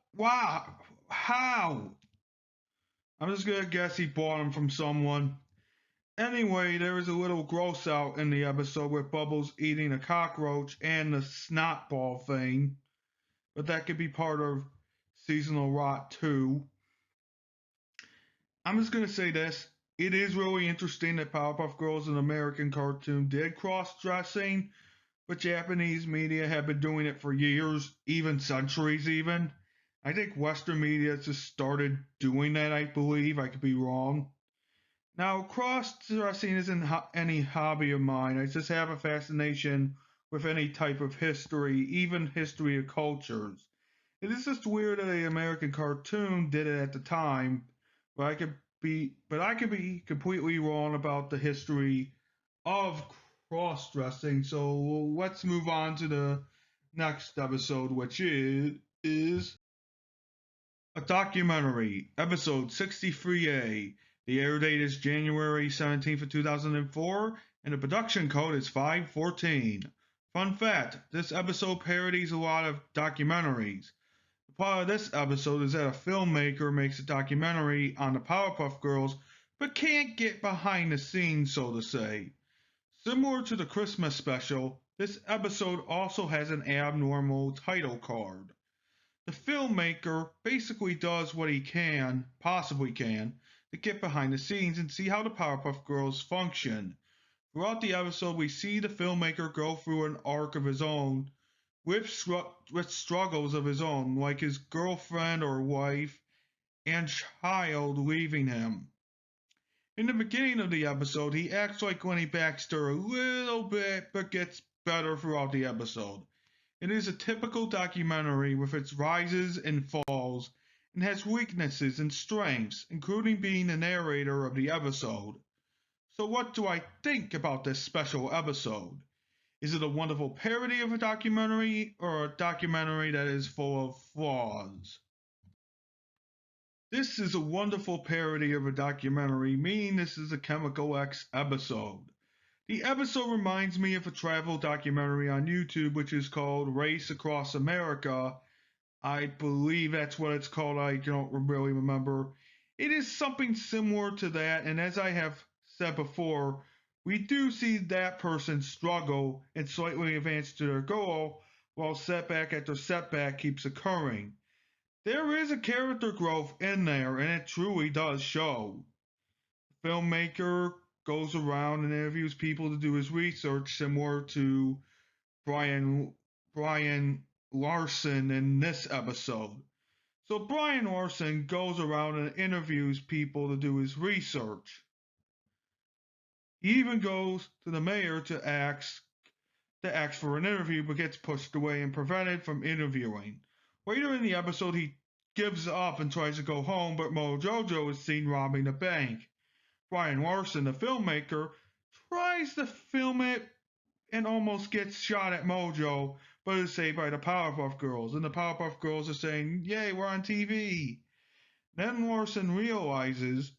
I'm just gonna guess he bought them from someone. Anyway, there is a little gross out in the episode with Bubbles eating a cockroach and the snot ball thing, but that could be part of seasonal rot too. I'm just gonna say this. It is really interesting that Powerpuff Girls, an American cartoon, did cross-dressing, but Japanese media have been doing it for years, even centuries even. I think Western media just started doing that, I believe. I could be wrong. Now, cross-dressing isn't any hobby of mine. I just have a fascination with any type of history, even history of cultures. It is just weird that an American cartoon did it at the time, but I could be completely wrong about the history of cross-dressing. So let's move on to the next episode, which is a documentary, episode 63A. The air date is January 17th of 2004, and the production code is 514. Fun fact, this episode parodies a lot of documentaries. The plot of this episode is that a filmmaker makes a documentary on the Powerpuff Girls, but can't get behind the scenes, so to say. Similar to the Christmas special, this episode also has an abnormal title card. The filmmaker basically does what he possibly can, to get behind the scenes and see how the Powerpuff Girls function. Throughout the episode, we see the filmmaker go through an arc of his own, with struggles of his own, like his girlfriend or wife and child leaving him. In the beginning of the episode, he acts like Gwenny Baxter a little bit, but gets better throughout the episode. It is a typical documentary with its rises and falls, and has weaknesses and strengths, including being the narrator of the episode. So what do I think about this special episode? Is it a wonderful parody of a documentary, or a documentary that is full of flaws? This is a wonderful parody of a documentary, meaning this is a Chemical X episode. The episode reminds me of a travel documentary on YouTube which is called Race Across America. I believe that's what it's called, I don't really remember. It is something similar to that, and as I have said before, we do see that person struggle and slightly advance to their goal, while setback after setback keeps occurring. There is a character growth in there, and it truly does show. The filmmaker goes around and interviews people to do his research, similar to Brian Larson in this episode. So Brian Larson goes around and interviews people to do his research. He even goes to the mayor to ask for an interview, but gets pushed away and prevented from interviewing. Later in the episode, he gives up and tries to go home, but Mojo is seen robbing a bank. Brian Larson, the filmmaker, tries to film it and almost gets shot at Mojo, but is saved by the Powerpuff Girls. And the Powerpuff Girls are saying, "Yay, we're on TV." Then Larson realizes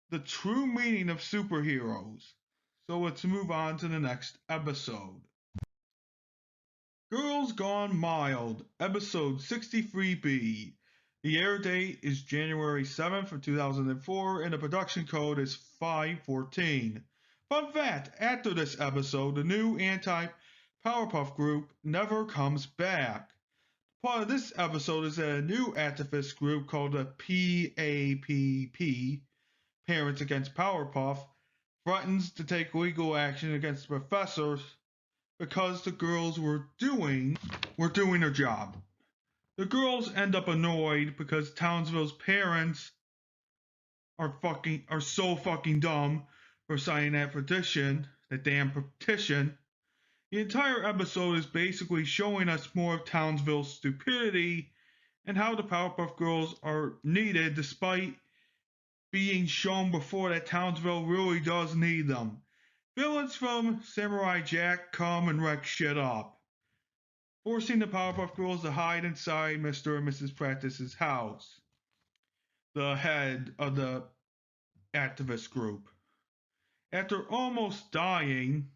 the true meaning of superheroes. So let's move on to the next episode. Girls Gone Mild, episode 63B. The air date is January 7th of 2004, and the production code is 514. Fun fact, after this episode, the new anti-Powerpuff group never comes back. Part of this episode is that a new activist group called the PAPP, Parents Against Powerpuff, threatens to take legal action against the professors because the girls were doing their job. The girls end up annoyed because Townsville's parents are so fucking dumb for signing that petition, that damn petition. The entire episode is basically showing us more of Townsville's stupidity and how the Powerpuff Girls are needed, despite being shown before that Townsville really does need them. Villains from Samurai Jack come and wreck shit up, forcing the Powerpuff Girls to hide inside Mr. and Mrs. Practice's house, the head of the activist group. After almost dying,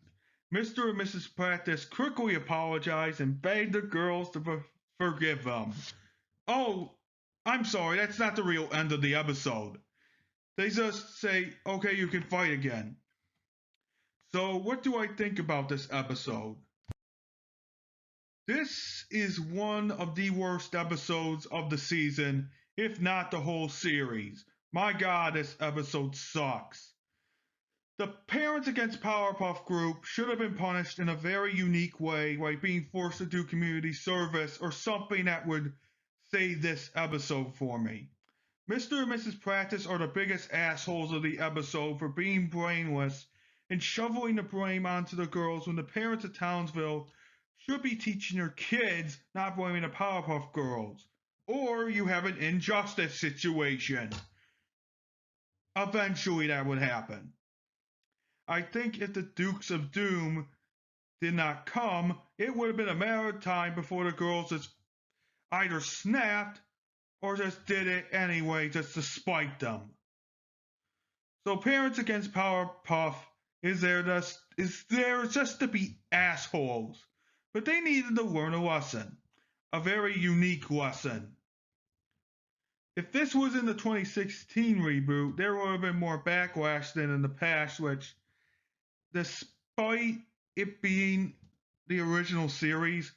Mr. and Mrs. Practice quickly apologize and beg the girls to forgive them. Oh, I'm sorry, that's not the real end of the episode. They just say, "Okay, you can fight again." So, what do I think about this episode? This is one of the worst episodes of the season, if not the whole series. My god, this episode sucks. The Parents Against Powerpuff group should have been punished in a very unique way, like being forced to do community service or something that would save this episode for me. Mr. and Mrs. Practice are the biggest assholes of the episode for being brainless and shoveling the blame onto the girls when the parents of Townsville should be teaching their kids, not blaming the Powerpuff Girls. Or you have an injustice situation. Eventually that would happen. I think if the Dukes of Doom did not come, it would have been a matter of time before the girls just either snapped or just did it anyway just to spite them. So Parents Against Powerpuff is there just to be assholes. But they needed to learn a lesson. A very unique lesson. If this was in the 2016 reboot, there would have been more backlash than in the past, which, despite it being the original series,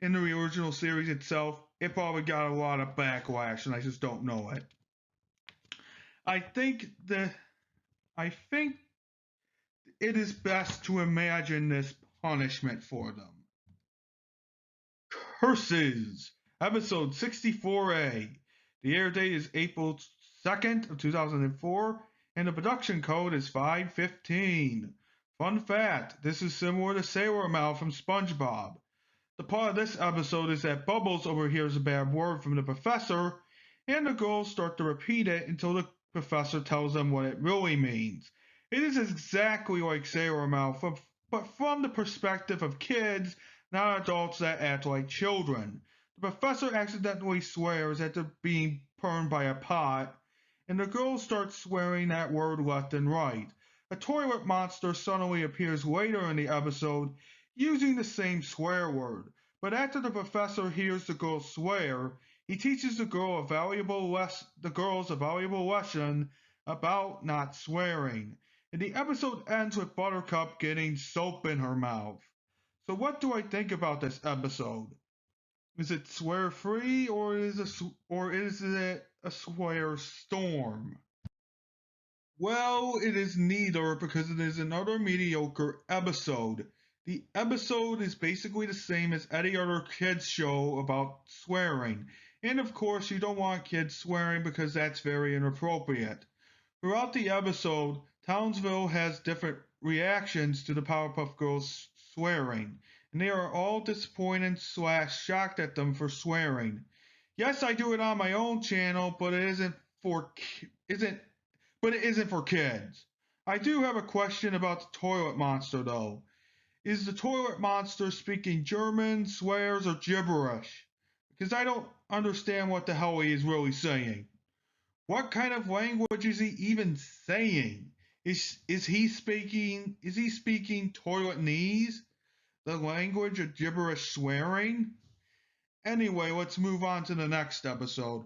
in the original series itself, it probably got a lot of backlash, and I just don't know it. I think the I think it is best to imagine this punishment for them. Curses, episode 64A. The air date is April 2nd of 2004, and the production code is 515. Fun fact, this is similar to Sailor Mal from SpongeBob. The part of this episode is that Bubbles overhears a bad word from the professor, and the girls start to repeat it until the professor tells them what it really means. It is exactly like Sailor Mal, but from the perspective of kids, not adults that act like children. The professor accidentally swears after being burned by a pot, and the girls start swearing that word left and right. A toilet monster suddenly appears later in the episode using the same swear word, but after the professor hears the girls swear, he teaches the girls a valuable lesson about not swearing. And the episode ends with Buttercup getting soap in her mouth. So what do I think about this episode? Is it swear free or is it a swear storm? Well, it is neither because it is another mediocre episode. The episode is basically the same as any other kids show about swearing. And of course, you don't want kids swearing because that's very inappropriate. Throughout the episode, Townsville has different reactions to the Powerpuff Girls swearing, and they are all disappointed / shocked at them for swearing. Yes, I do it on my own channel, but it isn't for kids. I do have a question about the toilet monster though. Is the toilet monster speaking German, swears, or gibberish? Because I don't understand what the hell he is really saying. What kind of language is he even saying? Is he speaking toiletese? The language of gibberish swearing? Anyway, let's move on to the next episode.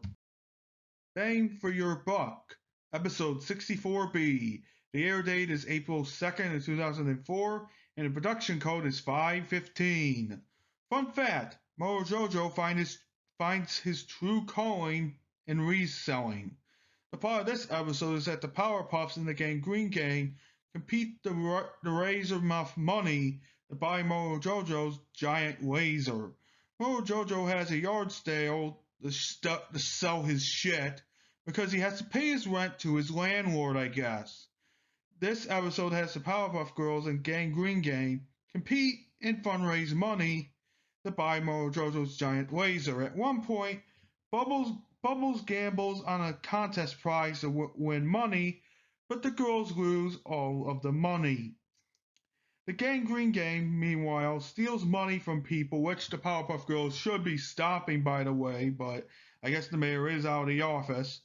Bang for Your Buck, episode 64B. The air date is April 2nd of 2004, and the production code is 515. Fun fact, Mojo finds his true calling in reselling. The part of this episode is that the Powerpuffs and the Gangrene Gang compete to raise enough money to buy Mojo's giant laser. Mojo has a yard sale to sell his shit because he has to pay his rent to his landlord, I guess. This episode has the Powerpuff Girls and Gangrene Gang compete and fundraise money to buy Mojo's giant laser. At one point, Bubbles gambles on a contest prize to win money, but the girls lose all of the money. The Gangrene Gang, meanwhile, steals money from people, which the Powerpuff Girls should be stopping, by the way, but I guess the mayor is out of the office.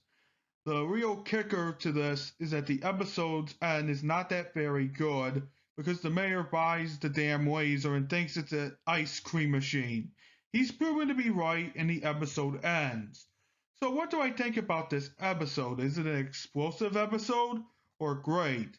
The real kicker to this is that the episode's end is not that very good because the mayor buys the damn laser and thinks it's an ice cream machine. He's proven to be right and the episode ends. So what do I think about this episode? Is it an explosive episode or great?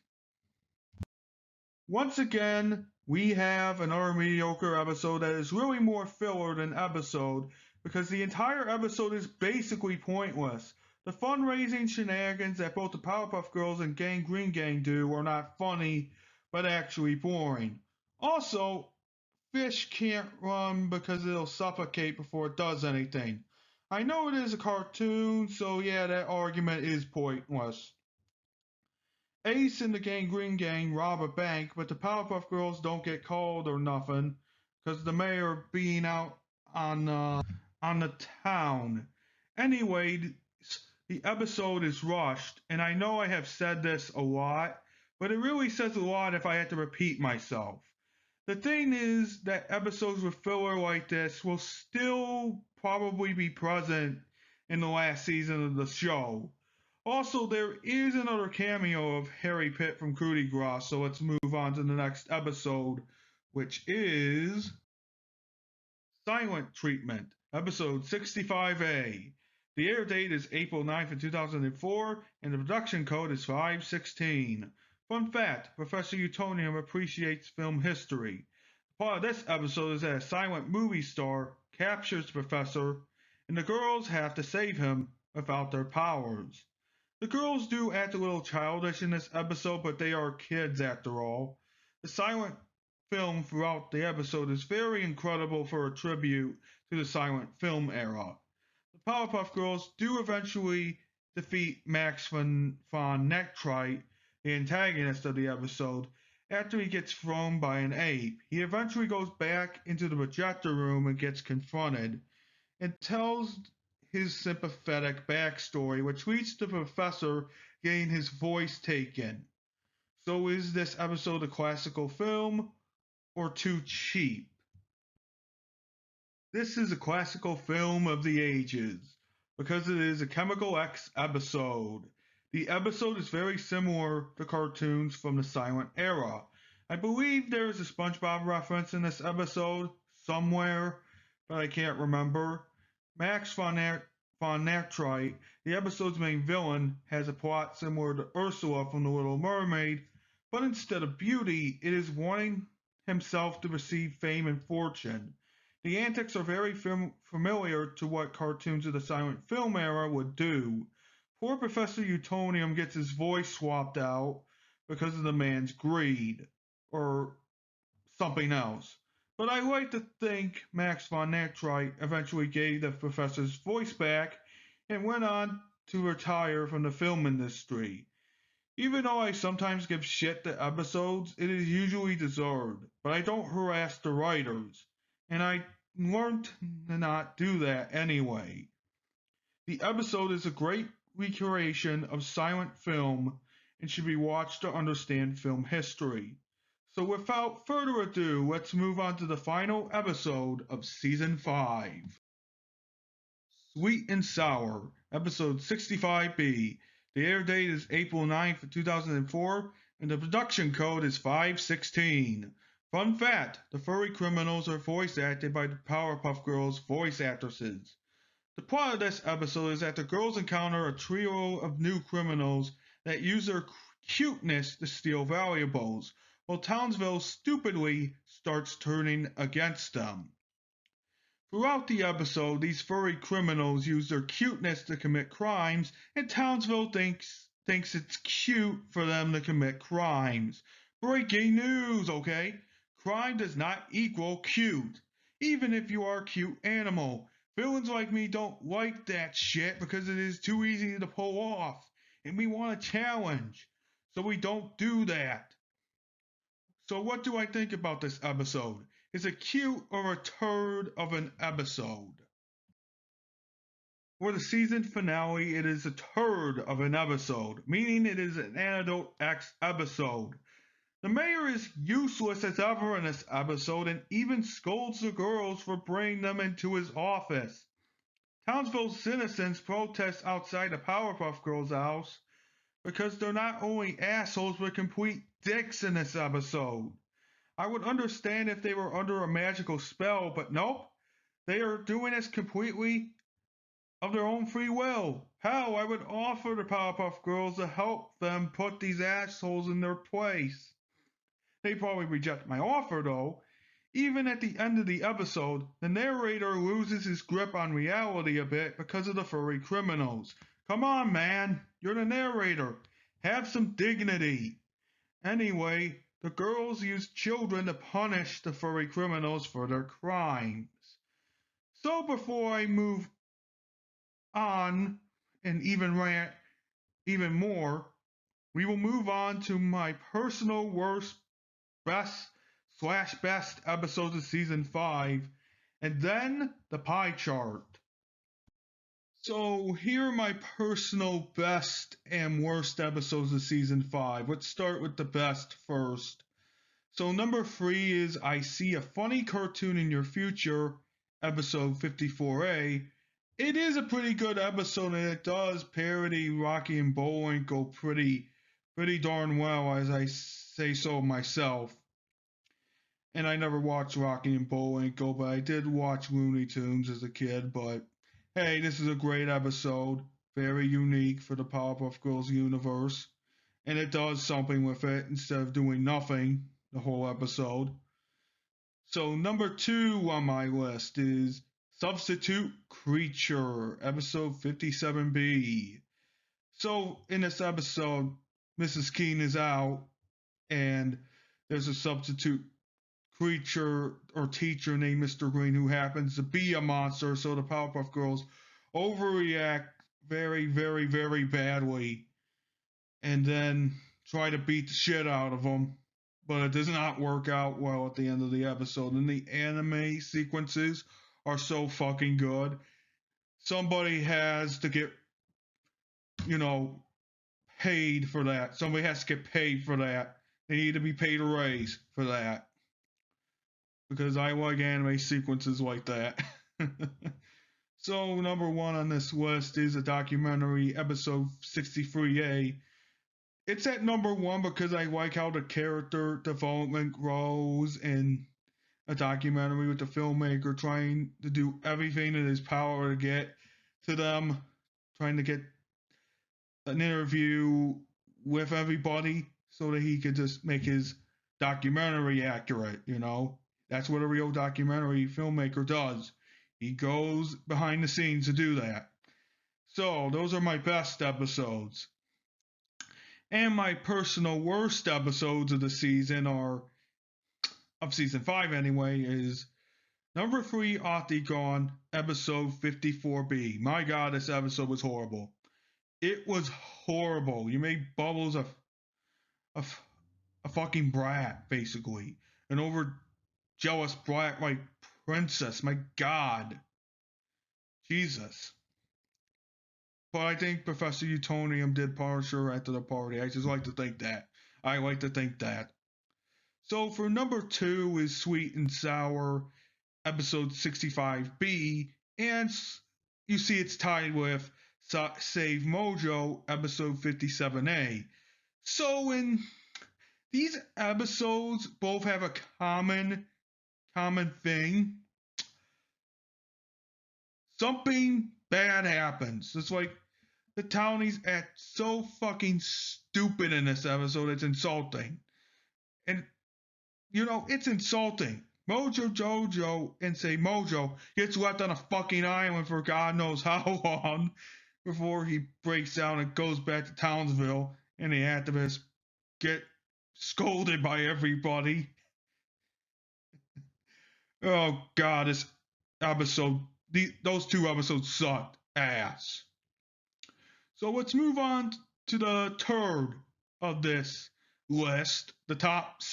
Once again, we have another mediocre episode that is really more filler than episode because the entire episode is basically pointless. The fundraising shenanigans that both the Powerpuff Girls and Gangrene Gang do are not funny, but actually boring. Also, fish can't run because it'll suffocate before it does anything. I know it is a cartoon, so yeah, that argument is pointless. Ace and the Gangrene Gang rob a bank, but the Powerpuff Girls don't get called or nothing, because the mayor being out on the town. Anyway, the episode is rushed, and I know I have said this a lot, but it really says a lot if I had to repeat myself. The thing is that episodes with filler like this will still probably be present in the last season of the show. Also, there is another cameo of Harry Pitt from Coup de Grace, so let's move on to the next episode, which is Slient Treatment, episode 65A. The air date is April 9th, 2004, and the production code is 516. Fun fact, Professor Utonium appreciates film history. Part of this episode is that a silent movie star captures the professor, and the girls have to save him without their powers. The girls do act a little childish in this episode, but they are kids after all. The silent film throughout the episode is very incredible for a tribute to the silent film era. The Powerpuff Girls do eventually defeat Max von Nectrite, the antagonist of the episode, after he gets thrown by an ape. He eventually goes back into the projector room and gets confronted, and tells his sympathetic backstory, which leads to the professor getting his voice taken. So is this episode a classical film or too cheap? This is a classical film of the ages because it is a Chemical X episode. The episode is very similar to cartoons from the silent era. I believe there is a SpongeBob reference in this episode somewhere, but I can't remember. Max von Nectrite, the episode's main villain, has a plot similar to Ursula from The Little Mermaid, but instead of beauty, it is wanting himself to receive fame and fortune. The antics are very familiar to what cartoons of the silent film era would do. Poor Professor Utonium gets his voice swapped out because of the man's greed, or something else. But I like to think Max von Nectrite eventually gave the professor's voice back and went on to retire from the film industry. Even though I sometimes give shit to episodes, it is usually deserved, but I don't harass the writers, and I learned to not do that anyway. The episode is a great recreation of silent film and should be watched to understand film history. So without further ado, let's move on to the final episode of Season 5. Sweet and Sour, episode 65B. The air date is April 9th, 2004, and the production code is 516. Fun fact, the furry criminals are voice acted by the Powerpuff Girls voice actresses. The plot of this episode is that the girls encounter a trio of new criminals that use their cuteness to steal valuables, while Townsville stupidly starts turning against them. Throughout the episode, these furry criminals use their cuteness to commit crimes, and Townsville thinks it's cute for them to commit crimes. Breaking news, okay? Crime does not equal cute, even if you are a cute animal. Villains like me don't like that shit because it is too easy to pull off, and we want a challenge, so we don't do that. So what do I think about this episode? Is it cute or a turd of an episode? For the season finale, it is a turd of an episode, meaning it is an Antidote X episode. The mayor is useless as ever in this episode and even scolds the girls for bringing them into his office. Townsville's citizens protest outside the Powerpuff Girls' house because they're not only assholes but complete dicks in this episode. I would understand if they were under a magical spell, but nope. They are doing this completely of their own free will. Hell, I would offer the Powerpuff Girls to help them put these assholes in their place. They probably reject my offer, though. Even at the end of the episode, the narrator loses his grip on reality a bit because of the furry criminals. Come on, man. You're the narrator. Have some dignity. Anyway, the girls use children to punish the furry criminals for their crimes. So before I move on and even rant even more, we will move on to my personal worst, best/best episodes of season 5, and then the pie chart. So here are my personal best and worst episodes of season 5. Let's start with the best first. So number 3 is I See a Funny Cartoon in Your Future, episode 54A, It is a pretty good episode, and it does parody Rocky and Bullwinkle pretty darn well, as I say so myself. And I never watched Rocky and Bullwinkle, but I did watch Looney Tunes as a kid. But hey, this is a great episode, very unique for the Powerpuff Girls universe, and it does something with it instead of doing nothing the whole episode. So number 2 on my list is Substitute Creature, episode 57B. So in this episode, Mrs. Keene is out, and there's a substitute creature or teacher named Mr. Green who happens to be a monster. So the Powerpuff Girls overreact very, very, very badly, and then try to beat the shit out of him. But it does not work out well at the end of the episode. And the anime sequences are so fucking good. Somebody has to get, you know, paid for that. Somebody has to get paid for that. They need to be paid a raise for that. Because I like anime sequences like that. So, number 1 on this list is a documentary, episode 63A. It's at number 1 because I like how the character development grows in a documentary with the filmmaker trying to do everything in his power to get to them, trying to get an interview with everybody so that he could just make his documentary accurate, you know? That's what a real documentary filmmaker does. He goes behind the scenes to do that. So, those are my best episodes. And my personal worst episodes of the season are, of season 5 anyway, is number 3, Octi Gone, episode 54B. My god, this episode was horrible. It was horrible. You made Bubbles a, a fucking brat, basically. An over jealous brat like princess. My god. Jesus. But I think Professor Utonium did punish her after the party. I just like to think that. I like to think that. So for number 2 is Sweet and Sour, episode 65B, and you see it's tied with Save Mojo, episode 57A. So in these episodes both have a common thing. Something bad happens. It's like the townies act so fucking stupid in this episode, it's insulting. And you know, it's insulting. Mojo Jojo and say Mojo gets left on a fucking island for God knows how long before he breaks down and goes back to Townsville, and the activists get scolded by everybody. Oh god, this episode, those 2 episodes sucked ass. So let's move on to the turd of this list, the top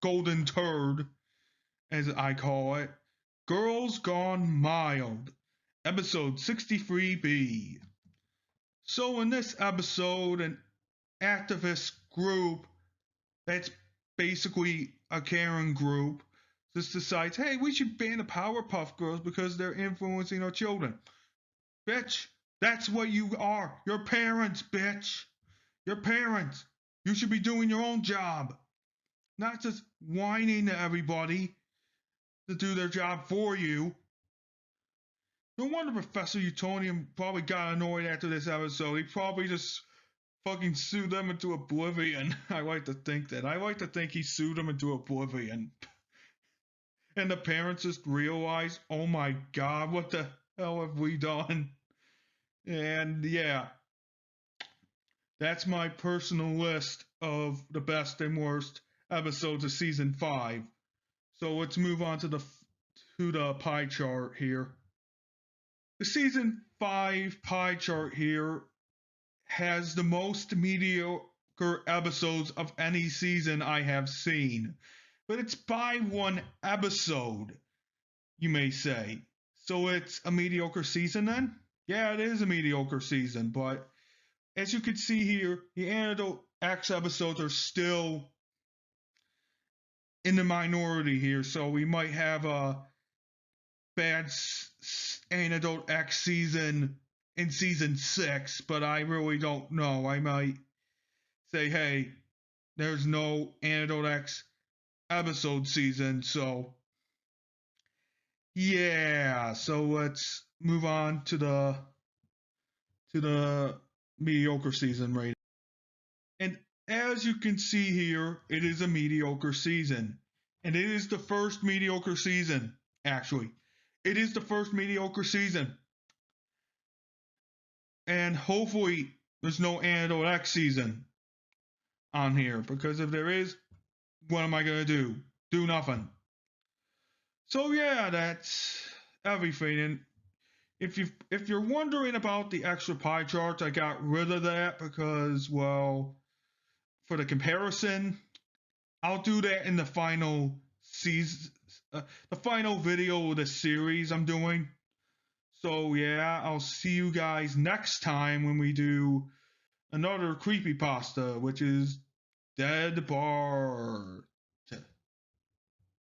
golden turd, as I call it, Girls Gone Mild, episode 63B. So in this episode, an activist group that's basically a Karen group just decides, hey, we should ban the Powerpuff Girls because they're influencing our children. Bitch, that's what you are. Your parents, bitch. Your parents. You should be doing your own job, not just whining to everybody to do their job for you. No wonder Professor Utonium probably got annoyed after this episode. He probably just fucking sued them into oblivion. I like to think that. I like to think he sued them into oblivion. And the parents just realized, oh my god, what the hell have we done? And yeah, that's my personal list of the best and worst episodes of season 5. So let's move on to the pie chart here. The season 5 pie chart here has the most mediocre episodes of any season I have seen. But it's by 1 episode, you may say. So it's a mediocre season then? Yeah, it is a mediocre season, but as you can see here, the Antidote X episodes are still in the minority here, so we might have bad Antidote X season in season 6, but I really don't know. I might say, hey, there's no Antidote X episode season, so yeah. So let's move on to the mediocre season rating. And as you can see here, it is a mediocre season. And it is the first mediocre season, actually. It is the first mediocre season. And hopefully there's no Antidote X season on here, because if there is, what am I gonna do? Do nothing. So yeah, that's everything. And if you're wondering about the extra pie charts, I got rid of that because, well, for the comparison, I'll do that in the final season, the final video of the series I'm doing. So yeah, I'll see you guys next time when we do another creepypasta, which is Dead Bars.